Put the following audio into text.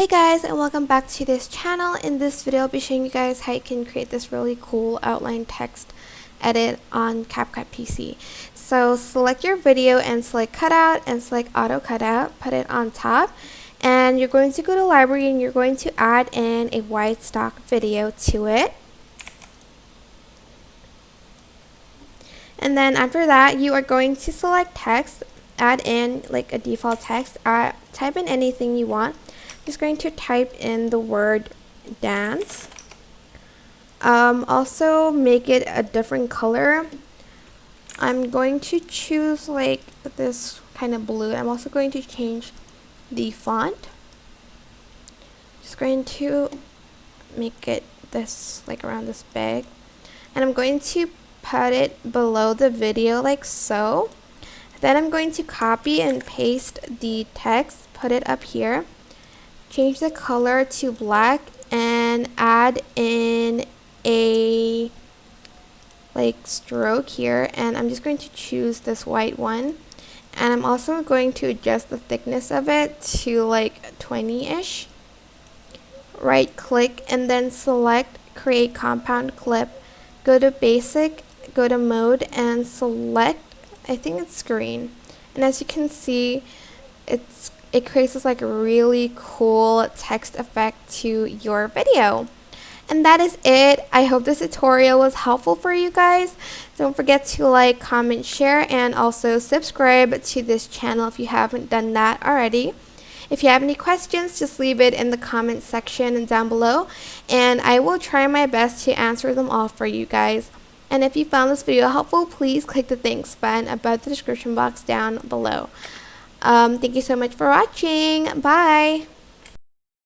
Hey guys, and welcome back to this channel. In this video I'll be showing you guys how you can create this really cool outline text edit on CapCut PC. So select your video and select cutout and select auto cutout, put it on top, and you're going to go to library and you're going to add in a white stock video to it. And then after that you are going to select text, add in like a default text, type in anything you want. Just going to type in the word dance. Also make it a different color. I'm going to choose like this kind of blue. I'm also going to change the font. Just going to make it this like around this big, and I'm going to put it below the video like so. Then I'm going to copy and paste the text, put it up here. Change the color to black and add in a like stroke here, and I'm just going to choose this white one, and I'm also going to adjust the thickness of it to like 20-ish. Right click and then select create compound clip, go to basic, go to mode and select, I think it's screen, and as you can see it creates this like really cool text effect to your video. And that is it. I hope this tutorial was helpful for you guys. Don't forget to like, comment, share, and also subscribe to this channel if you haven't done that already. If you have any questions, just leave it in the comment section down below, and I will try my best to answer them all for you guys. And if you found this video helpful, please click the thanks button above the description box down below. Thank you so much for watching. Bye!